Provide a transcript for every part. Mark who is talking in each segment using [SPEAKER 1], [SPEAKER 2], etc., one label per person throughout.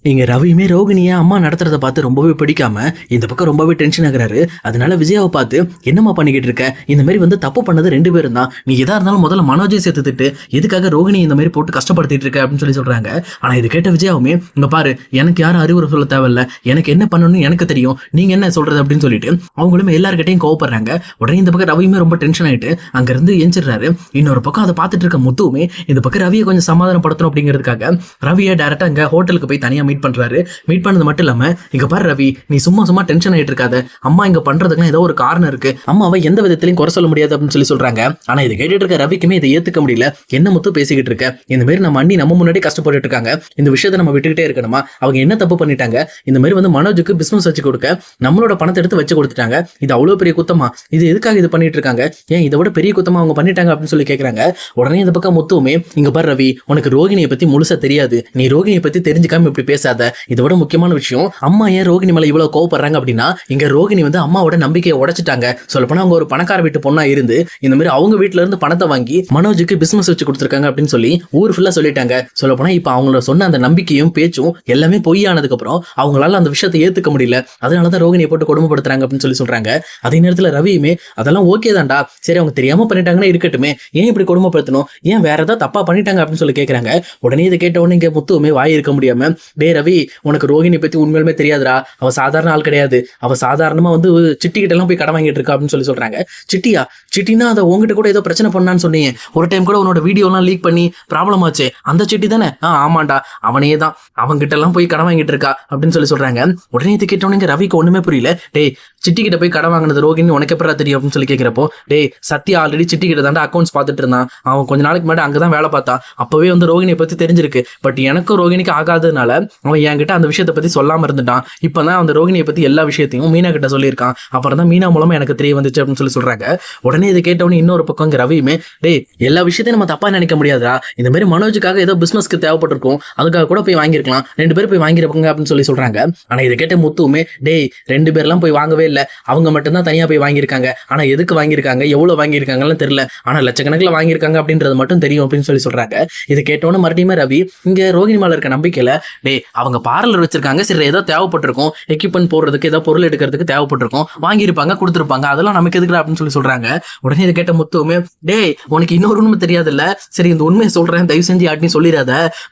[SPEAKER 1] இங்க ரவியுமே ரோகிணியை அம்மா நடத்துறத பார்த்து ரொம்பவே பிடிக்காம இந்த பக்கம் ரொம்பவே டென்ஷன் ஆகுறாரு. அதனால விஜயாவை பார்த்து என்னம்மா பண்ணிக்கிட்டு இருக்க, இந்த மாதிரி வந்து தப்பு பண்ணது 2 பேரும் தான், நீ எதா இருந்தாலும் முதல்ல மனோஜை சேர்த்துட்டு எதுக்காக ரோகிணி இந்த மாதிரி போட்டு கஷ்டப்படுத்திட்டு இருக்க அப்படின்னு சொல்றாங்க. ஆனா இது கேட்ட விஜயாவுமே இங்க பாரு, எனக்கு யாரும் அறிவுரை சொல்ல தேவையில்ல, எனக்கு என்ன பண்ணணும்னு எனக்கு தெரியும், நீங்க என்ன சொல்றது அப்படின்னு சொல்லிட்டு அவங்களுமே எல்லார்கிட்டையும் கோவப்படுறாங்க. உடனே இந்த பக்கம் ரவியுமே ரொம்ப டென்ஷன் ஆயிட்டு அங்க இருந்து எஞ்சிடுறாரு. இன்னொரு பக்கம் அதை பார்த்துட்டு இருக்க முத்துவுமே இந்த பக்கம் ரவியை கொஞ்சம் சமாதானப்படுத்தணும் அப்படிங்கிறதுக்காக ரவியை டைரக்டா அங்க ஹோட்டலுக்கு போய் தனியா மீட் பண்றாரு. மீட் பண்ணது மட்டும் இல்லாம இங்க பாரு ரவி, நீ சும்மா சும்மா டென்ஷன் ஆயிட்டு இருக்காத, அம்மா இங்க பண்றதுக்கு ஏதோ ஒரு காரணம் இருக்கு, அம்மாவை எந்த விதத்திலையும் குறை சொல்ல முடியாது அப்படின்னு சொல்றாங்க. ஆனா இதை கேட்டுட்டு இருக்க ரவிக்குமே இதை ஏத்துக்க முடியல. என்ன முத்து பேசிக்கிட்டு இருக்க, இந்த மாதிரி நம்ம அண்ணி நம்ம முன்னாடி கஷ்டப்பட்டு இருக்காங்க, இந்த விஷயத்தை நம்ம விட்டுக்கிட்டே இருக்கணுமா, அவங்க என்ன தப்பு பண்ணிட்டாங்க, இந்த மாதிரி வந்து மனோஜுக்கு பிசினஸ் வச்சு கொடுக்க நம்மளோட பணத்தை எடுத்து வச்சு கொடுத்துட்டாங்க, இது அவ்வளவு பெரிய குத்தமா, இது எதுக்காக இது பண்ணிட்டு இருக்காங்க, ஏன் இதை விட பெரிய குத்தமா அவங்க பண்ணிட்டாங்க அப்படின்னு சொல்லி கேட்கறாங்க. உடனே இந்த பக்கம் முத்துவுமே இங்க பாரு ரவி, உனக்கு ரோகிணியை பத்தி முழுசா தெரியாது, நீ ரோகிணியை பத்தி தெரிஞ்சுக்காம இப்படி பேசாத, இதை விட முக்கியமான விஷயம், அம்மா ஏன் ரோகிணி மேல இவ்வளவு கோவப்படுறாங்க அப்படின்னா இங்க ரோகிணி வந்து அம்மாவோட நம்பிக்கையை உடைச்சிட்டாங்க. சொல்லப்போனா அவங்க ஒரு பணக்கார வீட்டு பொண்ணா இருந்து இந்த மாதிரி அவங்க வீட்டுல இருந்து பணத்தை வாங்கி மனோஜுக்கு பிசினஸ் வச்சு கொடுத்துருக்காங்க அப்படின்னு சொல்லி ஊர் ஃபுல்லா சொல்லிட்டாங்க. சொல்லப்போனா இப்ப அவங்களோட சொன்ன அந்த நம்பிக்கையும் பேச்சும் எல்லாமே பொய்யானதுக்கு அப்புறம் அவங்களால அந்த விஷயத்தை ஏத்துக்க முடியல, அதனாலதான் ரோகிணியை போட்டு கொடுமைப்படுத்துறாங்க அப்படின்னு சொல்றாங்க. அதே நேரத்துல ரவியுமே அதெல்லாம் ஓகே தான்டா, சரி அவங்க தெரியாம பண்ணிட்டாங்கன்னா இருக்கட்டுமே, ஏன் இப்படி கொடுமைப்படுத்தணும், ஏன் வேற ஏதாவது தப்பா பண்ணிட்டாங்க அப்படின்னு சொல்லி கேட்கறாங்க. உடனே இதை கேட்ட உடனே இங்க முத்துவுமே வாய் இருக்க முடியாம, டே ரவி, உனக்கு ரோகிணி பத்தி உண்மையுமே தெரியாதுடா, அவ சாதாரண ஆள் கிடையாது, அவ சாதாரணமா வந்து சிட்டி கிட்ட எல்லாம் போய் கடன் வாங்கிட்டு இருக்கா அப்படின்னு சொல்றாங்க. சிட்டியா, சிட்டினா அதை உங்ககிட்ட கூட ஏதோ பிரச்சனை பண்ணான்னு சொன்னீங்க, ஒரு டைம் கூட உன்னோட வீடியோ எல்லாம் லீக் பண்ணி ப்ராப்ளம் ஆச்சு, அந்த சிட்டி தானே, ஆமாண்டா அவனே தான், அவங்க கிட்ட எல்லாம் போய் கடன் வாங்கிட்டு இருக்கா அப்படின்னு சொல்றாங்க. உடனே இது கேட்டவனுங்க ரவிக்கு ஒண்ணுமே புரியல. டே, சிட்டி கிட்ட போய் கடன் வாங்கினது ரோகிணி உனக்கு எப்படா தெரியும் அப்படின்னு சொல்லி கேட்கிறப்போ, டே சத்யா ஆல்ரெடி சிட்டி கிட்ட தாண்டா அக்கௌண்ட்ஸ் பார்த்துட்டு இருந்தான், அவன் கொஞ்ச நாளைக்கு முன்னாடி அங்கதான் வேலை பார்த்தான், அப்பவே வந்து ரோகிணியை பத்தி தெரிஞ்சிருக்கு, பட் எனக்கும் ரோகிணிக்கு ஆகாததுனால அவன் என்கிட்ட அந்த விஷயத்தை பத்தி சொல்லாம இருந்துட்டான், இப்பதான் அந்த ரோகிணியை பத்தி எல்லா விஷயத்தையும் மீனா கிட்ட சொல்லியிருக்கான், அப்புறம் தான் மீனா மூலமா எனக்கு தெரிய வந்துச்சு அப்படின்னு சொல்றாங்க. உடனே இதை கேட்டவனே இன்னொரு பக்கம் ரவியுமே, டே எல்லா விஷயத்தையும் நம்ம தப்பா நினைக்க முடியாதா, இந்த மாதிரி மனோஜுக்காக ஏதோ பிசினஸ்க்கு தேவைப்பட்டிருக்கும், அதுக்காக கூட போய் வாங்கிருக்கலாம், 2 பேர் போய் வாங்கிருப்பாங்க அப்படின்னு சொல்றாங்க. ஆனா இதை கேட்ட முத்துவுமே, டே 2 பேர்லாம் போய் வாங்கவே இல்லை, அவங்க மட்டும்தான் தனியா போய் வாங்கியிருக்காங்க, ஆனா எதுக்கு வாங்கியிருக்காங்க எவ்வளவு வாங்கியிருக்காங்கன்னு தெரியல, ஆனா லட்சக்கணக்கில் வாங்கியிருக்காங்க அப்படின்றது மட்டும் தெரியும் அப்படின்னு சொல்றாங்க. இதை கேட்டோன்னு மறுபடியும் ரவி இங்க ரோகிணி மேல இருக்க நம்பிக்கையில, டே அவங்க பார்லர் வச்சிருக்காங்க, சரி ஏதோ தேவைப்பட்டிருக்கும், எக்யூப்மெண்ட் போடுறதுக்கு ஏதோ பொருள் எடுக்கிறதுக்கு தேவைப்பட்டிருக்கும், வாங்கியிருப்பாங்க கொடுத்துருப்பாங்க, அதெல்லாம் நமக்கு எதுக்கு அப்படின்னு சொல்றாங்க. உடனே இதை கேட்ட முத்துவுமே, டே உனக்கு இன்னொரு உண்மை தெரியாது இல்ல, சரி இந்த உண்மையை சொல்றேன், தயவு செஞ்சு யார்ட்டையும் சொல்லிடாத,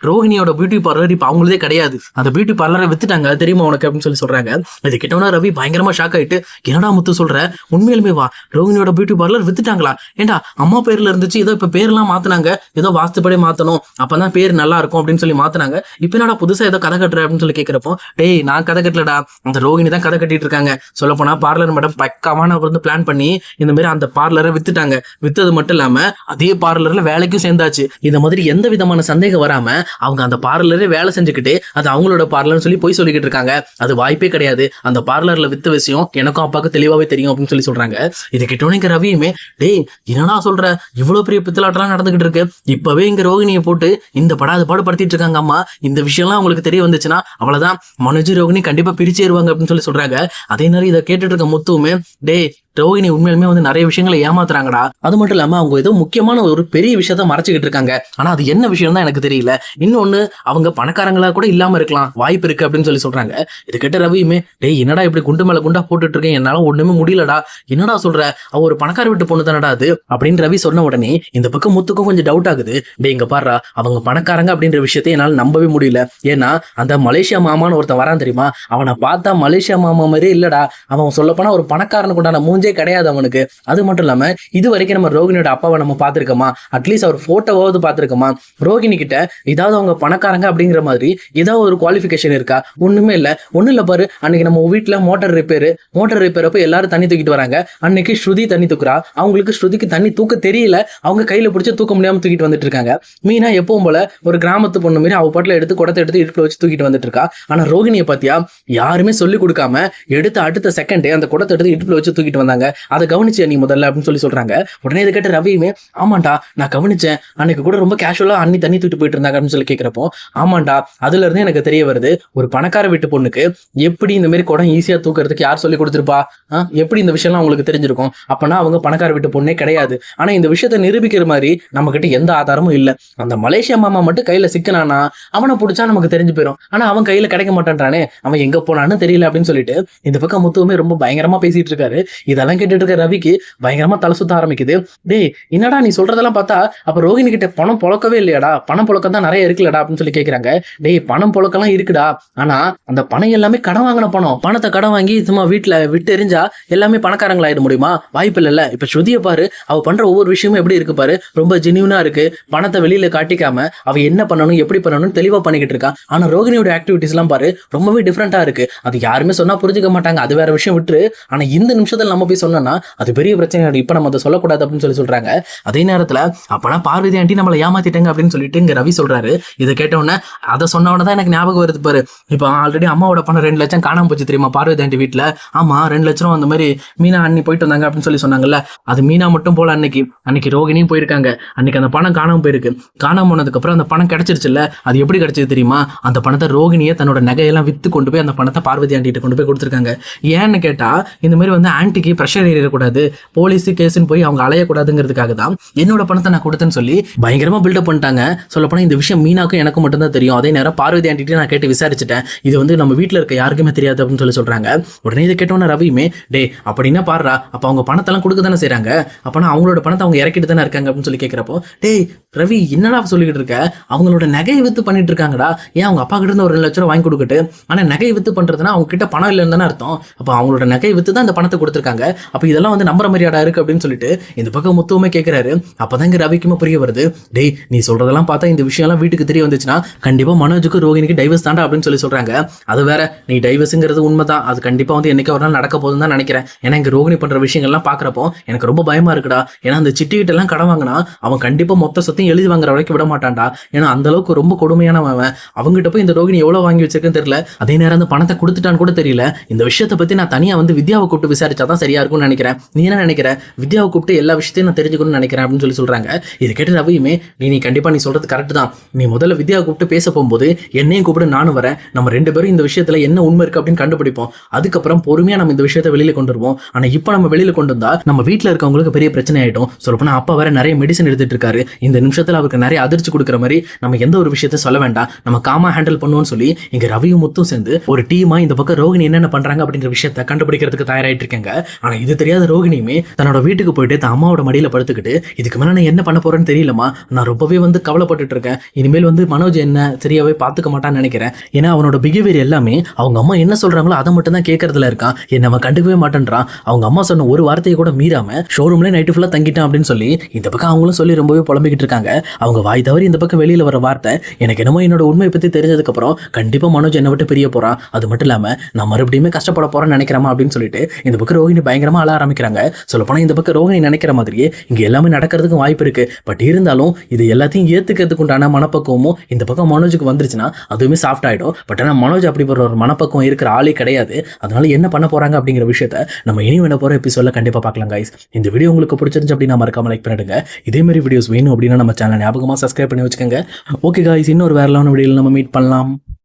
[SPEAKER 1] ரோகிணியோட பியூட்டி பார்லர் இப்ப அவங்களதே கிடையாது, அந்த பியூட்டி பார்லரை வித்துட்டாங்க தெரியுமா உனக்கு அப்படின்னு சொல்றாங்க. இது கேட்டவனா ரவி பயங்கரமா ஷாக் ஆயிட்டு, என்னடா முத்து சொல்ற, உண்மையிலுமே வா, ரோகிணியோட பியூட்டி பார்லர் வித்துட்டாங்களா, ஏண்டா அம்மா பேர்ல இருந்துச்சு, ஏதோ இப்ப பேர்லாம் மாத்தினாங்க, ஏதோ வாஸ்துப்படி மாத்தணும், அப்பதான் பேர் நல்லா இருக்கும் அப்படின்னு சொல்லி மாத்தினாங்க, இப்ப என்னடா புதுசா ஏதோ கதை கட்டுற அப்படின்னு சொல்லி கேட்கிறப்போ, டேய் நான் கதை கட்டலடா, அந்த ரோகிணி தான் கதை கட்டிட்டு இருக்காங்க, சொல்ல போனா பார்லர் மேடம் பக்காவான வந்து பிளான் பண்ணி இந்த மாதிரி அந்த பார்லரை வித்துட்டாங்க, வித்தது மட்டும் இல்லாம அதே பார்லர்ல வேலைக்கும் சேர்ந்தாச்சு, இந்த மாதிரி எந்த விதமான சந்தேகம் வராம அவங்க அந்த பார்லரே வேலை செஞ்சுக்கிட்டு அது அவங்களோட பார்லர்னு சொல்லி போய் சொல்லிக்கிட்டு இருக்காங்க, அது வாய்ப்பே கிடையாது, அந்த பார்லர்ல வித்த விஷயம் எனக்கும் அப்பாவுக்கு தெளிவாவே தெரியும் அப்படின்னு சொல்றாங்க. இதை கேட்டோன்னு ரவியுமே, டேய் என்னடா சொல்ற, இவ்வளவு பெரிய பித்தலாட்டெல்லாம் நடந்துகிட்டு இருக்கு, இப்பவே இங்க ரோகிணியை போட்டு இந்த படாத பாடுபடுத்திட்டு இருக்காங்க அம்மா, இந்த விஷயம்லாம் அவங்களுக்கு தெரிய வந்துச்சுன்னா அவ்வளவுதான், மனோஜ் ரோகிணி கண்டிப்பா பிரிச்சேருவாங்க அப்படின்னு சொல்றாங்க. அதே நேரம் இதை கேட்டுட்டு இருக்க முத்துவுமே, டே ரோகிணி உண்மையிலுமே வந்து நிறைய விஷயங்களை ஏமாத்துறாங்கடா, அது மட்டும் இல்லாம அவங்க ஏதோ முக்கியமான ஒரு பெரிய விஷயத்த மறைச்சிக்கிட்டு இருக்காங்க, ஆனா அது என்ன விஷயம் தான் எனக்கு தெரியல, இன்னொன்னு அவங்க பணக்காரங்களா கூட இல்லாம இருக்கலாம், வாய்ப்பு இருக்கு அப்படின்னு சொல்றாங்க. இது கேட்ட ரவியுமே, டேய் என்னடா இப்படி குண்டு மேல குண்டா போட்டுட்டு இருக்கேன், என்னால ஒண்ணுமே முடியலடா, என்னடா சொல்ற, அவ ஒரு பணக்கார வீட்டு பொண்ணு தானடா அது அப்படின்னு ரவி சொன்ன உடனே இந்த பக்கம் முத்துக்கும் கொஞ்சம் டவுட் ஆகுது. டே இங்க பாரு, அவங்க பணக்காரங்க அப்படின்ற விஷயத்தை என்னால நம்பவே முடியல, ஏன்னா அந்த மலேசியா மாமான்னு ஒருத்தன் வரான் தெரியுமா, அவனை பார்த்தா மலேசியா மாமா மாதிரியே இல்லடா, அவன் சொல்ல போனா ஒரு பணக்காரனுக்கு உண்டான மூஞ்சே கிடையாது அவனுக்கு, அது மட்டும் இல்லாம இது வரைக்கும் நம்ம ரோகிணியோட அப்பாவை நம்ம பார்த்திருக்கோமா, அட்லீஸ்ட் அவர் போட்டோவாவது பார்த்திருக்கோமா, ரோகிணி கிட்ட ஏதாவது அவங்க பணக்காரங்க அப்படிங்கிற மாதிரி ஏதாவது ஒரு குவாலிஃபிகேஷன் இருக்கா, ஒண்ணுமே இல்ல. ஒண்ணு இல்ல பாரு, அன்னைக்கு நம்ம வீட்டுல மோட்டார் ரிப்பேர் அப்ப எல்லாரும் தண்ணி தூக்கிட்டு வராங்க, அன்னைக்கு ஸ்ருதி தண்ணி தூக்குறா, அவங்களுக்கு ஸ்ருதிக்கு தண்ணி தூக்க தெரியல, அவங்க கையில பிடிச்சி தூக்க முடியாம தூக்கிட்டு வந்துட்டு இருக்காங்க. மீனா எப்பவும் போல ஒரு கிராமத்து பொண்ணு மாதிரி அவ பாட்டுல எடுத்து குடத்தை எடுத்து இடுப்புல வச்சு தூக்கிட்டு வந்துட்டு இருக்கா. ஆனா ரோகிணியை பாத்தியா, யாருமே சொல்லி கொடுக்காம எடுத்து அடுத்த செகண்டே அந்த குடத்தை எடுத்து இடுப்புல வச்சு தூக்கிட்டு வந்தாங்க. சொன்னாங்க, அதை கவனிச்சேன் நீ முதல்ல அப்படின்னு சொல்லி சொல்றாங்க. உடனே இதை கேட்ட ரவியுமே, ஆமாண்டா நான் கவனிச்சேன், அன்னைக்கு கூட ரொம்ப கேஷுவலா அண்ணி தண்ணி தூக்கிட்டு போயிட்டு இருந்தாங்க அப்படின்னு சொல்லி கேட்கிறப்போ, ஆமாண்டா அதுல இருந்து எனக்கு தெரிய வருது, ஒரு பணக்கார வீட்டு பொண்ணுக்கு எப்படி இந்த மாதிரி குடம் ஈஸியா தூக்குறதுக்கு யார் சொல்லி கொடுத்துருப்பா, எப்படி இந்த விஷயம்லாம் உங்களுக்கு தெரிஞ்சிருக்கும், அப்பனா அவங்க பணக்கார வீட்டு பொண்ணே கிடையாது. ஆனா இந்த விஷயத்தை நிரூபிக்கிற மாதிரி நம்ம கிட்ட எந்த ஆதாரமும் இல்ல. அந்த மலேசியா மாமா மட்டும் கையில சிக்கனானா அவனை பிடிச்சா நமக்கு தெரிஞ்சு போயிடும், ஆனா அவன் கையில கிடைக்க மாட்டான்றானே, அவன் எங்க போனான்னு தெரியல அப்படின்னு சொல்லிட்டு இந்த பக்கம் முத்துவுமே ரொம்ப பயங்கரமா பேசிட்டு இருக்காரு. இதெல்லாம் கேட்டுட்டு இருக்க ரவிக்கு பயங்கரமா தலை சுத்த ஆரம்பிக்குது. டேய் என்னடா நீ சொல்றதெல்லாம் பார்த்தா அப்ப ரோகிணி கிட்ட பணம் புழக்கவே இல்லையாடா, பணம் புழக்கம் தான் நிறைய இருக்குல்லடா அப்படின்னு சொல்லி கேட்கறாங்க. டேய் பணம் புழக்கெல்லாம் இருக்குடா, ஆனா அந்த பணம் எல்லாமே கடன் வாங்கின பணம், பணத்தை கடன் வாங்கி சும்மா வீட்டுல விட்டு எரிஞ்சா எல்லாமே பணக்காரங்களாயிட முடியுமா, வாய்ப்பு இல்ல. இப்ப ஸ்ருதியை பாரு, அவ பண்ற ஒவ்வொரு விஷயமும் எப்படி இருக்கு பாரு, ரொம்ப ஜெனியூனா இருக்கு, பணத்தை வெளியில காட்டிக்காம அவ என்ன பண்ணணும் எப்படி பண்ணணும்னு தெளிவா பண்ணிக்கிட்டு இருக்கா. ஆனா ரோகிணியோட ஆக்டிவிட்டிஸ் எல்லாம் பாரு ரொம்பவே டிஃப்ரெண்டா இருக்கு, அது யாருமே சொன்னா புரிஞ்சுக்க மாட்டாங்க, அது வேற விஷயம் விட்டு. ஆனா இந்த நிமிஷத்துல நம்ம போய் சொன்னோம்னா அது பெரிய பிரச்சனை, இப்ப நம்ம அதை சொல்லக்கூடாது அப்படின்னு சொல்லி சொல்றாங்க. அதே நேரத்துல அப்பனா பார்வதி ஆண்டி நம்மளை ஏமாத்திட்டாங்க அப்படின்னு சொல்லிட்டு இங்க ரவி சொல்றாரு. இதை கேட்ட உடனே அதை சொன்ன உடனே தான் எனக்கு ஞாபகம் வருது பாரு, இப்போ ஆல்ரெடி அம்மாவோட பணம் 2 லட்சம் காணாம போச்சு தெரியுமா பார்வதி ஆண்டி வீட்டுல. ஆமா 2 லட்சம் அந்த மாதிரி மீனா அண்ணி போயிட்டு வந்தாங்க அப்படின்னு சொல்லி சொன்னாங்கல்ல, அது மீனா மட்டும் போல அன்னைக்கு ரோகிணியும் போயிருக்காங்க. அன்னைக்கு அந்த பணம் காணாம போயிருக்கு. காணாம போனதுக்கு அப்புறம் அந்த பணம் கிடைச்சிருச்சுல்ல, அது எப்படி கிடைச்சது தெரியுமா, அந்த பணத்தை ரோகிணியை தன்னோட நகையெல்லாம் வித்து கொண்டு போய் அந்த பணத்தை பார்வதி ஆண்டிகிட்ட கொண்டு போய் கொடுத்துருக்காங்க. ஏன்னு கேட்டா இந்த மாதிரி வந்து ஆன்டிக்கு ப்ரெஷர் ஏறிடக்கூடாது, போலீஸ் கேஸ்ன்னு போய் அவங்க அலையக்கூடாதுங்கிறதுக்காக தான் என்னோட பணத்தை நான் கொடுத்தேன்னு சொல்லி பயங்கரமா பில்டப் பண்ணிட்டாங்க. சொல்லப்போனா இந்த விஷயம் மீனாக்கும் எனக்கும் மட்டும்தான் தெரியும். அதே நேரம் பார்வதி ஆண்டிகிட்ட நான் கேட்டு விசாரிச்சுட்டேன், இது வந்து நம்ம வீட்டில் இருக்க யாருக்குமே தெரியாது அப்படின்னு சொல்லி சொல்றாங்க. உடனே இதை கேட்டோன்னா ரவியுமே, டே அப்படின்னா பாடுறா, அப்ப அவங்க பணத்தெல்லாம் கொடுக்க தானே செய்றாங்க, அப்பனா அவங்களோட பணத்தை அவங்க இறக்கிட்டு தானே இருக்காங்க அப்படின்னு சொல்லி கேட்கிறப்போ, டேய் ரவி என்னடா சொல்லிக்கிட்டு இருக்க, அவங்களோட நகையை வித்து பண்ணிட்டு இருக்காங்கடா, ஏன் அவங்க அப்பா கிட்ட இருந்து ஒரு 2 லட்சம் ரூபாய் வாங்கி கொடுக்கட்டு, ஆனா நகையை வித்து பண்றதுன்னா அவங்க கிட்ட பணம் இல்லைன்னு தானே அர்த்தம், அப்ப அவங்களோட நகையை வித்து தான் அந்த பணத்தை கொடுத்துருக்காங்க, அப்ப இதெல்லாம் வந்து நம்புற மாதிரியாடா இருக்கு அப்படின்னு சொல்லிட்டு இந்த பக்கம் முத்துவுமே கேட்கிறாரு. அப்பதான் இங்க ரவிக்குமே புரிய வருது, டேய் நீ சொல்றதெல்லாம் பார்த்தா இந்த விஷயம் எல்லாம் வீட்டுக்கு தெரிய வந்துச்சுன்னா கண்டிப்பா மனோஜுக்கு ரோகிணிக்கு டைவர்ஸ் தாண்டா அப்படின்னு சொல்லி சொல்றாங்க. அது வேற, நீ டைவர்ஸ்ங்கிறது உண்மைதான், அது கண்டிப்பா வந்து என்னைக்கு ஒரு நாள் நடக்க போகுதுன்னு தான் நினைக்கிறேன். ஏன்னா இங்க ரோகிணி பண்ற விஷயங்கள்லாம் பாக்குறப்போ எனக்கு ரொம்ப பயமா இருக்குடா. ஏன்னா அந்த சிட்டி கிட்ட எல்லாம் கடன் வாங்கினா அவன் கண்டிப்பா மொத்த சொத்தையும் எழுதி வாங்குற வரைக்கும் விட மாட்டான்டா. ஏன்னா அந்த அளவுக்கு ரொம்ப கொடுமையானவன். அவங்ககிட்ட போய் இந்த ரோகிணி எவ்வளவு வாங்கி வச்சிருக்குன்னு தெரியல, அதே நேரம் அந்த பணத்தை கொடுத்துட்டான்னு கூட தெரியல. இந்த விஷயத்தை பத்தி நான் தனியா வந்து வித்யாவை கூப்பிட்டு விசாரிச்சாதான் சரியா இருக்கும்னு நினைக்கிறேன். நீ என்ன நினைக்கிற, வித்யாவை கூப்பிட்டு எல்லா விஷயத்தையும் நான் தெரிஞ்சுக்கணும்னு நினைக்கிறேன் அப்படின்னு சொல்லி சொல்றாங்க. இது கேட்டு ரவியுமே, நீ கண்டிப்பா நீ சொல்றது கரெக்ட் தான், நீ முதல்ல வித்யாவை கூப்பிட்டு பேச போகும்போது என்னையும் கூப்பிட்டு நானும் வரேன், நம்ம 2 பேரும் இந்த விஷயத்துல என்ன உண்மை இருக்கு அப்படின்னு கண்டுபிடிப்போம், அதுக்கப்புறம் பொறுமையா நம்ம இந்த விஷயத்தை வெளியில கொண்டு வருவோம். ஆனா இப்ப நம்ம வெளியில கொண்டு வந்தா நம்ம வீட்டுல இருக்கவங்களுக்கு பெரிய பிரச்சனை ஆயிடும். சொல்லப்போனா அப்பா வேற நிறைய மெடிசன் எடுத்துட்டு இருக்காரு, இந்த நிமிஷத்துல அவருக்கு நிறைய அதிர்ச்சி கொடுக்குற மாதிரி நம்ம எந்த ஒரு விஷயத்த சொல்ல வேண்டாம், நம்ம காமா ஹேண்டில் பண்ணுவோம்னு சொல்லி இங்க ரவியும் முத்தும் சேர்ந்து ஒரு டீமா இந்த பக்கம் ரோகிணி என்னென்ன பண்றாங்க அப்படின்ற விஷயத்த கண்டுபிடிக்கிறதுக்கு தயாராயிட்டு இருக்காங்க. ஆனா இது தெரியாத ரோகிணியுமே தன்னோட வீட்டுக்கு போயிட்டு தன் அம்மாவோட மடியில படுத்துக்கிட்டு, இதுக்கு மேல நான் என்ன பண்ண போறேன்னு தெரியலமா, நான் ரொம்பவே வந்து கவலைப்பட்டுட்டு இருக்கேன், இனிமேல் வந்து மனோஜ் என்ன சரியாவே பாத்துக்க மாட்டான்னு நினைக்கிறேன். ஏன்னா அவனோட பிஹேவியர் எல்லாமே அவங்க அம்மா என்ன சொல்றாங்களோ அதை மட்டும் தான் கேட்கறதுல இருக்கான், என்ன அவன் கண்டுக்கவே மாட்டேன்றான். அவங்க அம்மா சொன்ன ஒரு வார்த்தையை கூட மீறாம ஷோரூம்ல நைட்டு ஃபுல்லா தங்கிட்டான் அப்படின்னு சொல்லி இந்த பக்கம் அவங்களும் சொல்லி ரொம்பவே புலம்பிக்கிட்டு இருக்காங்க. அவங்க வாய் தவறி இந்த பக்கம் வெளியில வர வார்த்தை, எனக்கு என்னமோ என்னோட உண்மையை பத்தி தெரிஞ்சதுக்கு அப்புறம் கண்டிப்பா மனோஜ் என்னை விட்டு பிரிய போறான், அது மட்டும் இல்லாம நான் மறுபடியுமே கஷ்டப்பட போறேன்னு நினைக்கிறேமா அப்படின்னு சொல்லிட்டு இந்த பக்கம் ரோகிணி பயங்கரமா அழ ஆரம்பிக்கிறாங்க. சொல்லப்போனா இந்த பக்கம் ரோகிணி நினைக்கிற மாதிரியே இங்க எல்லாமே நடக்கிறதுக்கு வாய்ப்பு இருக்கு. பட் இருந்தாலும் இது எல்லாத்தையும் ஏத்துக்கிறதுக்கு உண்டான மனப்பக்குவமும் இந்த பக்கம் மனோஜுக்கு வந்துருச்சுன்னா அதுவுமே சாஃப்ட் ஆயிடும். பட் ஆனா மனோஜ் அப்படி ஒரு மனப்பக்குவம் இருக்கிற ஆளே கிடையாது. அதனால என்ன பண்ண போறாங்க அப்படிங்கிற விஷயத்த நம்ம இனி வேண போற எபிசோட்ல கண்டிப்பா பார்க்கலாம் guys. இந்த வீடியோ உங்களுக்கு பிடிச்சிருந்துச்சு அப்படின்னா மறக்காம லைக் பண்ணிடுங்க. இதே மாதிரி வீடியோஸ் வேணும் அப்படின்னா நம்ம சேனலை ஞாபகமா சப்ஸ்கிரைப் பண்ணி வச்சுக்கோங்க. ஓகே guys, இன்னொரு வேற லெவலான வீடியோல நம்ம மீட் பண்ணலாம்.